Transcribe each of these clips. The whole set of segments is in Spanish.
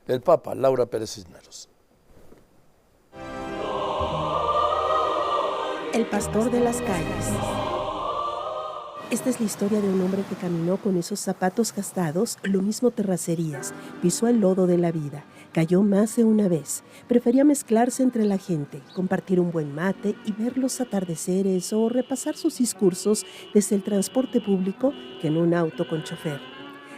el Papa Laura Pérez Cisneros. El pastor de las calles. Esta es la historia de un hombre que caminó con esos zapatos gastados, lo mismo terracerías, pisó el lodo de la vida, cayó más de una vez, prefería mezclarse entre la gente, compartir un buen mate y ver los atardeceres o repasar sus discursos desde el transporte público que en un auto con chofer.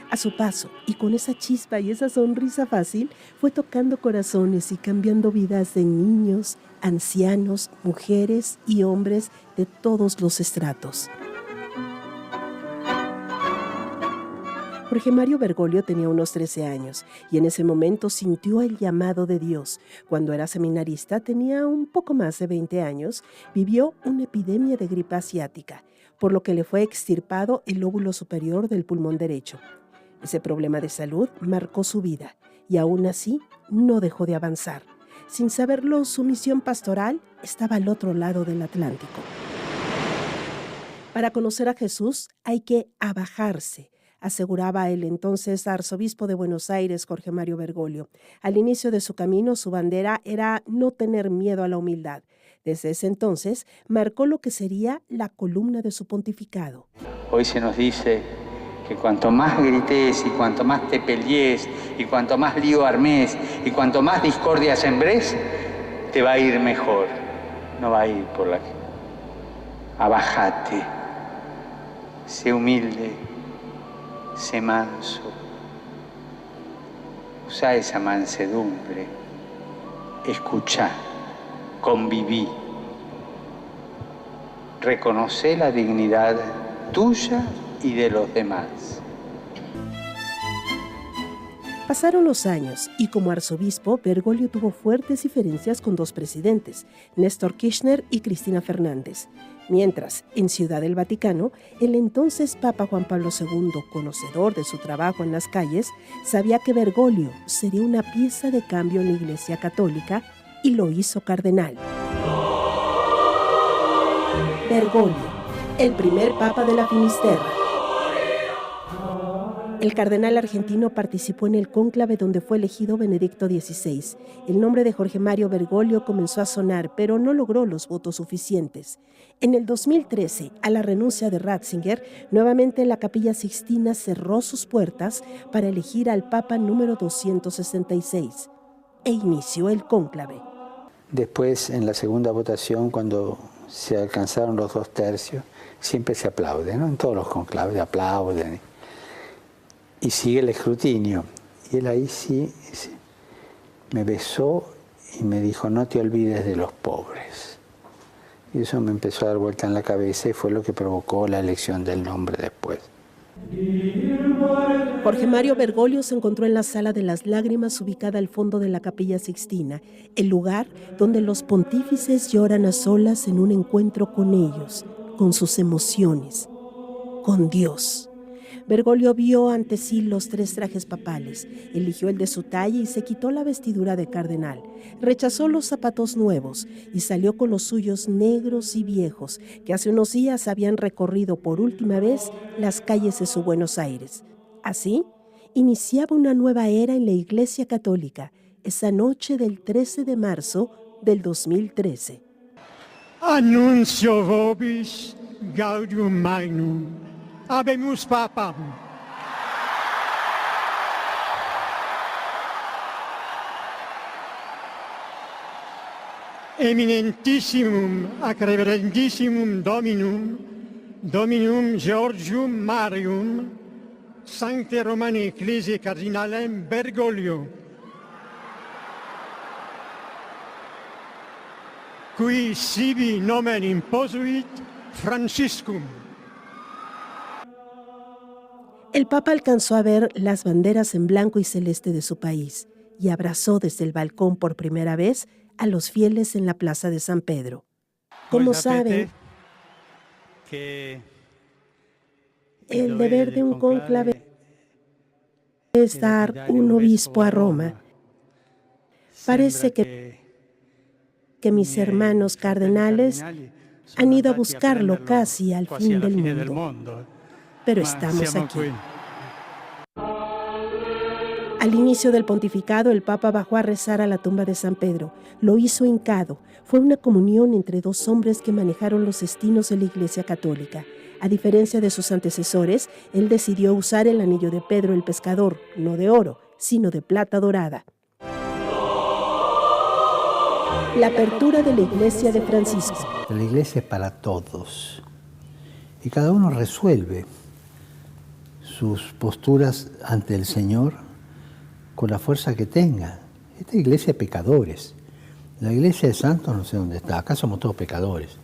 A su paso, y con esa chispa y esa sonrisa fácil, fue tocando corazones y cambiando vidas de niños, ancianos, mujeres y hombres de todos los estratos. Jorge Mario Bergoglio tenía unos 13 años y en ese momento sintió el llamado de Dios. Cuando era seminarista, tenía un poco más de 20 años, vivió una epidemia de gripe asiática, por lo que le fue extirpado el lóbulo superior del pulmón derecho. Ese problema de salud marcó su vida y aún así no dejó de avanzar. Sin saberlo, su misión pastoral estaba al otro lado del Atlántico. Para conocer a Jesús hay que abajarse, aseguraba el entonces arzobispo de Buenos Aires, Jorge Mario Bergoglio. Al inicio de su camino, su bandera era no tener miedo a la humildad. Desde ese entonces, marcó lo que sería la columna de su pontificado. Hoy se nos dice que cuanto más grites y cuanto más te pelees y cuanto más lío armés y cuanto más discordia sembrés, te va a ir mejor. No va a ir por la... Abájate, sé humilde, sé manso, usa esa mansedumbre, escuchá, conviví, reconoce la dignidad tuya y de los demás. Pasaron los años y como arzobispo, Bergoglio tuvo fuertes diferencias con dos presidentes, Néstor Kirchner y Cristina Fernández. Mientras, en Ciudad del Vaticano, el entonces Papa Juan Pablo II, conocedor de su trabajo en las calles, sabía que Bergoglio sería una pieza de cambio en la Iglesia Católica y lo hizo cardenal. Bergoglio, el primer Papa de la Finisterra. El cardenal argentino participó en el cónclave donde fue elegido Benedicto XVI. El nombre de Jorge Mario Bergoglio comenzó a sonar, pero no logró los votos suficientes. En el 2013, a la renuncia de Ratzinger, nuevamente la Capilla Sixtina cerró sus puertas para elegir al Papa número 266 e inició el cónclave. Después, en la segunda votación, cuando se alcanzaron los 2/3, siempre se aplaude, ¿no? En todos los conclaves aplauden. Y sigue el escrutinio. Y él ahí sí me besó y me dijo, no te olvides de los pobres. Y eso me empezó a dar vuelta en la cabeza y fue lo que provocó la elección del nombre después. Jorge Mario Bergoglio se encontró en la Sala de las Lágrimas, ubicada al fondo de la Capilla Sixtina, el lugar donde los pontífices lloran a solas en un encuentro con ellos, con sus emociones, con Dios. Bergoglio vio ante sí los 3 trajes papales, eligió el de su talla y se quitó la vestidura de cardenal. Rechazó los zapatos nuevos y salió con los suyos negros y viejos, que hace unos días habían recorrido por última vez las calles de su Buenos Aires. Así, iniciaba una nueva era en la Iglesia Católica, esa noche del 13 de marzo del 2013. Annuncio vobis gaudium magnum. Habemus Papam. Eminentissimum ac reverendissimum Dominum Georgium Marium, Sancte Romani Ecclesiae Cardinalem Bergoglio, qui sibi nomen imposuit Franciscum. El Papa alcanzó a ver las banderas en blanco y celeste de su país y abrazó desde el balcón por primera vez a los fieles en la plaza de San Pedro. Como saben, el deber de un cónclave es dar un obispo a Roma. Parece que mis hermanos cardenales han ido a buscarlo casi al fin del mundo. Pero estamos aquí. Al inicio del pontificado, el Papa bajó a rezar a la tumba de San Pedro. Lo hizo hincado. Fue una comunión entre dos hombres que manejaron los destinos de la Iglesia Católica. A diferencia de sus antecesores, él decidió usar el anillo de Pedro el Pescador, no de oro, sino de plata dorada. La apertura de la Iglesia de Francisco. La Iglesia es para todos y cada uno resuelve sus posturas ante el Señor con la fuerza que tenga. Esta iglesia de pecadores. La iglesia de santos no sé dónde está. Acá somos todos pecadores.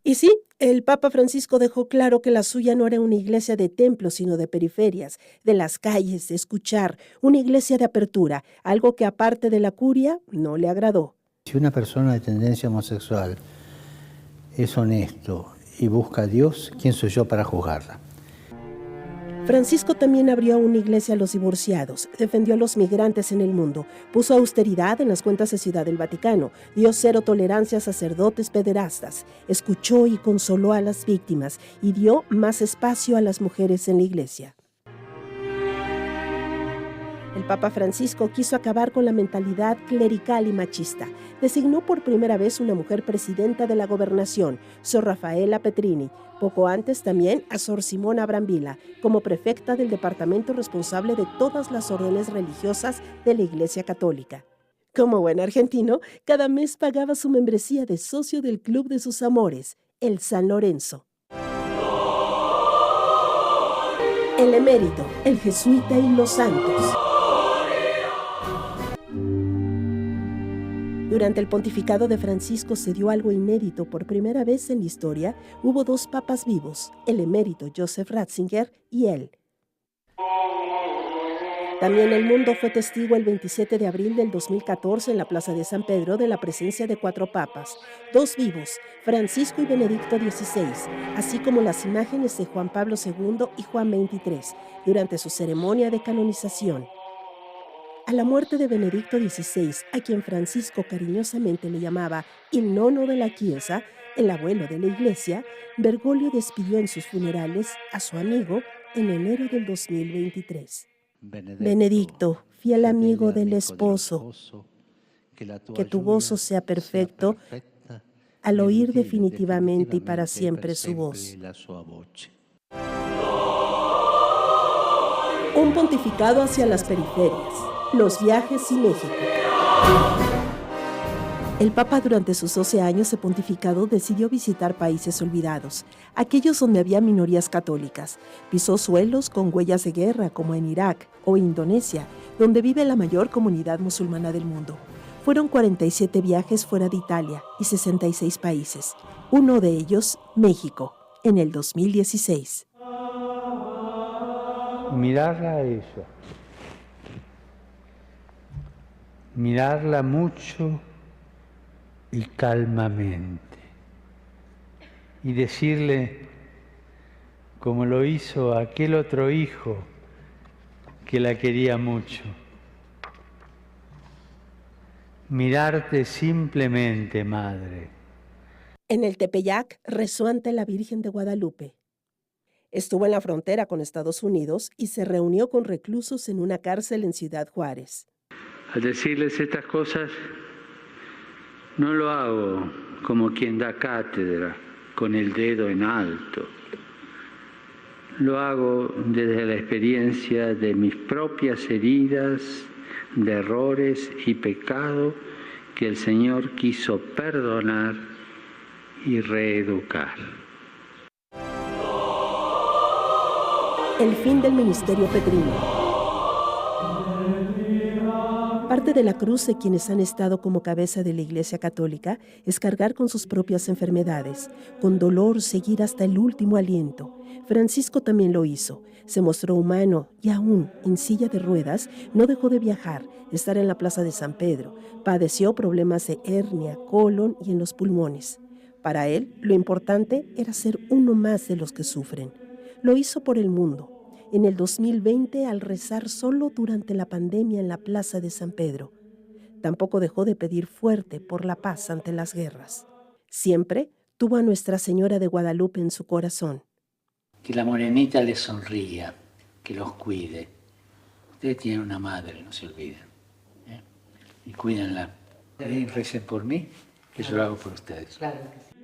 Y sí, el Papa Francisco dejó claro que la suya no era una iglesia de templos, sino de periferias, de las calles, de escuchar, una iglesia de apertura, algo que aparte de la curia no le agradó. Si una persona de tendencia homosexual es honesto y busca a Dios, ¿quién soy yo para juzgarla? Francisco también abrió una iglesia a los divorciados, defendió a los migrantes en el mundo, puso austeridad en las cuentas de Ciudad del Vaticano, dio cero tolerancia a sacerdotes pederastas, escuchó y consoló a las víctimas y dio más espacio a las mujeres en la iglesia. El Papa Francisco quiso acabar con la mentalidad clerical y machista. Designó por primera vez una mujer presidenta de la gobernación, Sor Rafaela Petrini. Poco antes también a Sor Simona Brambilla, como prefecta del departamento responsable de todas las órdenes religiosas de la Iglesia Católica. Como buen argentino, cada mes pagaba su membresía de socio del club de sus amores, el San Lorenzo. El emérito, el jesuita y los santos. Durante el pontificado de Francisco se dio algo inédito. Por primera vez en la historia hubo dos papas vivos, el emérito Joseph Ratzinger y él. También el mundo fue testigo el 27 de abril del 2014 en la Plaza de San Pedro de la presencia de 4 papas, 2 vivos, Francisco y Benedicto XVI, así como las imágenes de Juan Pablo II y Juan XXIII durante su ceremonia de canonización. A la muerte de Benedicto XVI, a quien Francisco cariñosamente le llamaba il nonno de la Chiesa, el abuelo de la Iglesia, Bergoglio despidió en sus funerales a su amigo en enero del 2023. Benedicto, fiel amigo del esposo, que tu gozo sea perfecto al oír definitivamente y para siempre su voz. Un pontificado hacia las periferias. Los viajes y México. El Papa durante sus 12 años de pontificado decidió visitar países olvidados, aquellos donde había minorías católicas. Pisó suelos con huellas de guerra como en Irak o Indonesia, donde vive la mayor comunidad musulmana del mundo. Fueron 47 viajes fuera de Italia y 66 países, uno de ellos México, en el 2016. Mirarla a ella. Mirarla mucho y calmamente y decirle, como lo hizo aquel otro hijo que la quería mucho, mirarte simplemente, madre. En el Tepeyac rezó ante la Virgen de Guadalupe. Estuvo en la frontera con Estados Unidos y se reunió con reclusos en una cárcel en Ciudad Juárez. Al decirles estas cosas, no lo hago como quien da cátedra, con el dedo en alto. Lo hago desde la experiencia de mis propias heridas, de errores y pecado que el Señor quiso perdonar y reeducar. El fin del ministerio petrino. Parte de la cruz de quienes han estado como cabeza de la Iglesia Católica es cargar con sus propias enfermedades, con dolor seguir hasta el último aliento. Francisco también lo hizo, se mostró humano y aún en silla de ruedas no dejó de viajar, de estar en la Plaza de San Pedro, padeció problemas de hernia, colon y en los pulmones. Para él, lo importante era ser uno más de los que sufren. Lo hizo por el mundo. En el 2020 al rezar solo durante la pandemia en la Plaza de San Pedro. Tampoco dejó de pedir fuerte por la paz ante las guerras. Siempre tuvo a Nuestra Señora de Guadalupe en su corazón. Que la morenita les sonría, que los cuide, Ustedes tienen una madre, no se olviden. Y cuídenla. Y recen por mí, que yo lo hago por ustedes. Claro que sí.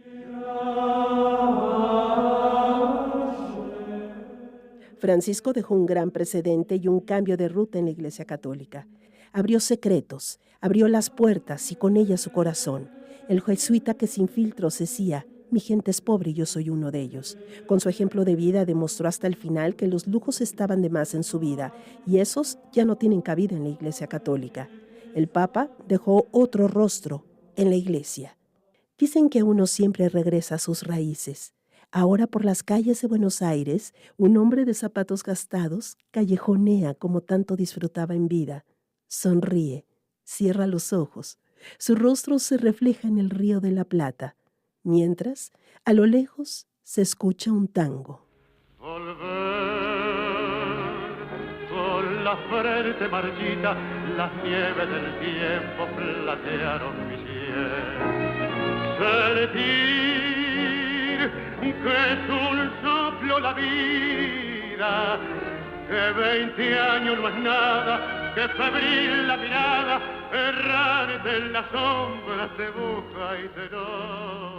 Francisco dejó un gran precedente y un cambio de ruta en la Iglesia Católica. Abrió secretos, abrió las puertas y con ellas su corazón. El jesuita que sin filtros decía: mi gente es pobre y yo soy uno de ellos. Con su ejemplo de vida demostró hasta el final que los lujos estaban de más en su vida y esos ya no tienen cabida en la Iglesia Católica. El Papa dejó otro rostro en la Iglesia. Dicen que uno siempre regresa a sus raíces. Ahora por las calles de Buenos Aires, un hombre de zapatos gastados callejonea como tanto disfrutaba en vida. Sonríe, cierra los ojos. Su rostro se refleja en el Río de la Plata. Mientras, a lo lejos, se escucha un tango. Volver con la frente marchita, las nieves del tiempo platearon mi piel. Sentir que es un soplo la vida, que 20 años no es nada, que febril la mirada, errante en las sombras te busca y te no.